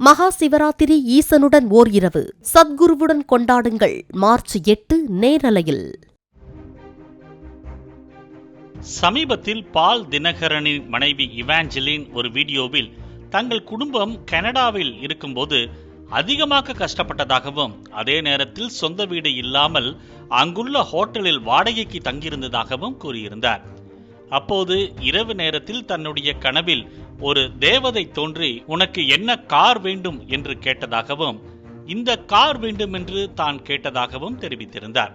மகா சிவராத்திரி ஈசனுடன் ஓர் இரவு சத்குருவுடன் கொண்டாடுங்கள். மார்ச் 8 நேரலையில். சமீபத்தில் பால் தினகரனின் மனைவி இவாஞ்சலின் ஒரு வீடியோவில் தங்கள் குடும்பம் கனடாவில் இருக்கும்போது அதிகமாக கஷ்டப்பட்டதாகவும், அதே நேரத்தில் சொந்த வீடு இல்லாமல் அங்குள்ள ஹோட்டலில் வாடகைக்கு தங்கியிருந்ததாகவும் கூறியிருந்தார். அப்போது இரவு நேரத்தில் தன்னுடைய கனவில் ஒரு தேவதை தோன்றி உனக்கு என்ன கார் வேண்டும் என்று கேட்டதாகவும், இந்த கார் வேண்டும் என்று தான் கேட்டதாகவும் தெரிவித்திருந்தார்.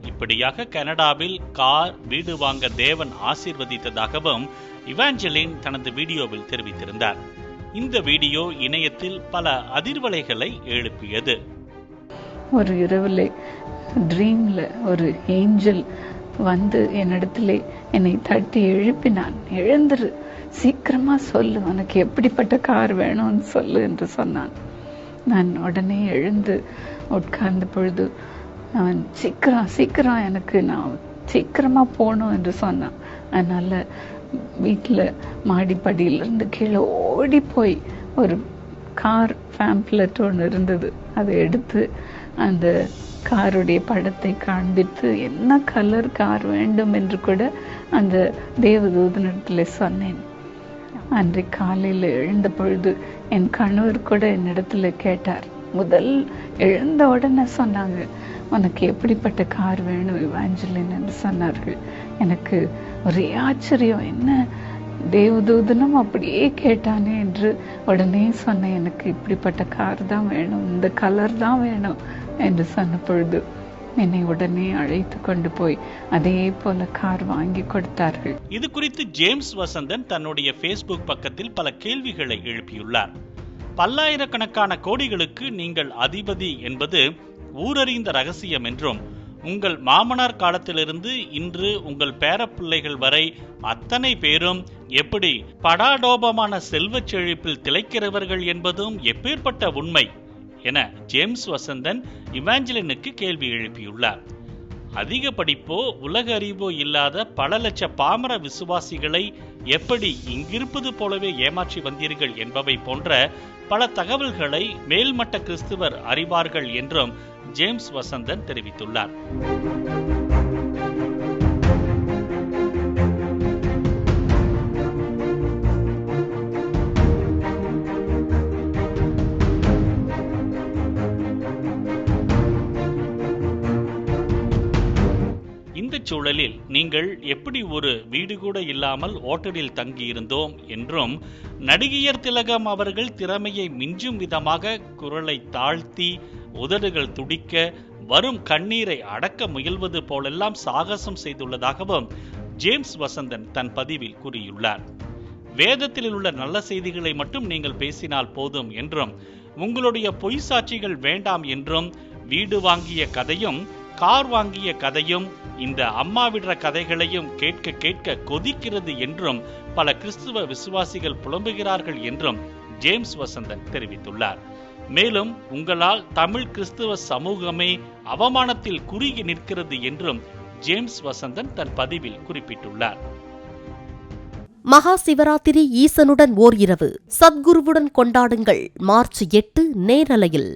இப்படியாக கனடாவில் கார், வீடு வாங்க தேவன் ஆசீர்வதித்ததாகவும் இவாஞ்சலின் தனது வீடியோவில் தெரிவித்திருந்தார். இந்த வீடியோ இணையத்தில் பல அதிர்வலைகளை எழுப்பியது. ஒரு இரவுல ட்ரீம்ல ஒரு ஏஞ்சல் வந்து என்னிடத்துல என்னை தட்டி எழுப்பினான். எழுந்துரு, சீக்கிரமா சொல்லு, உனக்கு எப்படிப்பட்ட கார் வேணும்னு சொல்லு என்று சொன்னான். நான் உடனே எழுந்து உட்கார்ந்த பொழுது அவன் சீக்கிரம் எனக்கு நான் சீக்கிரமா போகணும் என்று சொன்னான். அதனால வீட்டில் மாடிப்படியிலிருந்து கீழே ஓடி போய் ஒரு கார் பேம்ப்லெட் ஒன்று இருந்தது, அதை எடுத்து அந்த காருடைய படத்தை காண்பித்து என்ன கலர் கார் வேண்டும் என்று கூட அந்த தேவதூதனிடத்தில் சொன்னேன். அன்றைக்கு காலையில் எழுந்த பொழுது என் கணவர் கூட என்னிடத்துல கேட்டார். முதல் எழுந்த உடனே சொன்னாங்க, உனக்கு எப்படிப்பட்ட கார் வேணும் இவாஞ்சலின் என்று சொன்னார்கள். எனக்கு ஒரே ஆச்சரியம், என்ன தேவதூதனும் அப்படியே கேட்டானே என்று உடனே சொன்னேன். எனக்கு இப்படிப்பட்ட கார் தான் வேணும், இந்த கலர் தான் வேணும் என்று சொன்ன பொழுது என்னை உடனே அழைத்து கொண்டு போய் அதே போல கார் வாங்கி கொடுத்தார்கள். இது குறித்து ஜேம்ஸ் வசந்தன் தன்னுடைய Facebook பக்கத்தில் பல கேள்விகளை எழுப்பியுள்ளார். பல்லாயிரக்கணக்கான கோடிகளுக்கு நீங்கள் அதிபதி என்பது ஊரறிந்த ரகசியம் என்றும், உங்கள் மாமனார் காலத்திலிருந்து இன்று உங்கள் பேரப்பிள்ளைகள் வரை அத்தனை பேரும் எப்படி படாடோபமான செல்வச் செழிப்பில் திளைக்கிறவர்கள் என்பதும் எப்பேற்பட்ட உண்மை என ஜேம்ஸ் வசந்தன் இவாஞ்சலினுக்கு கேள்வி எழுப்பியுள்ளார். அதிக படிப்போ உலக அறிவோ இல்லாத பல லட்ச பாமர விசுவாசிகளை எப்படி இங்கிருப்பது போலவே ஏமாற்றி வந்தீர்கள் என்பவை போன்ற பல தகவல்களை மேல்மட்ட கிறிஸ்துவர் அறிவார்கள் என்றும் ஜேம்ஸ் வசந்தன் தெரிவித்துள்ளார். இந்த சூழலில் நீங்கள் எப்படி ஒரு வீடு கூட இல்லாமல் ஓட்டலில் தங்கியிருந்தோம் என்றும், நடிகையர் திலகம் அவர்கள் திறமையை மிஞ்சும் விதமாக குரலை தாழ்த்தி உதடுகள் துடிக்க வரும் கண்ணீரை அடக்க முயல்வது போலெல்லாம் சாகசம் செய்துள்ளதாகவும் ஜேம்ஸ் வசந்தன் தன் பதிவில் கூறியுள்ளார். வேதத்தில் உள்ள நல்ல செய்திகளை மட்டும் நீங்கள் பேசினால் போதும் என்றும், உங்களுடைய பொய் சாட்சிகள் வேண்டாம் என்றும், வீடு வாங்கிய கதையும் கார் வாங்கிய கதையும் இந்த அம்மா விடுற கதைகளையும் கேட்க கேட்க கொதிக்கிறது என்றும் பல கிறிஸ்துவ விசுவாசிகள் புலம்புகிறார்கள் என்றும் ஜேம்ஸ் வசந்தன் தெரிவித்துள்ளார். மேலும் உங்களால் தமிழ் கிறிஸ்துவ சமூகமே அவமானத்தில் குறுகி நிற்கிறது என்றும் ஜேம்ஸ் வசந்தன் தன் பதிவில் குறிப்பிட்டுள்ளார். மகா சிவராத்திரி ஈசனுடன் ஓர் இரவு சத்குருவுடன் கொண்டாடுங்கள். மார்ச் 8 நேரலையில்.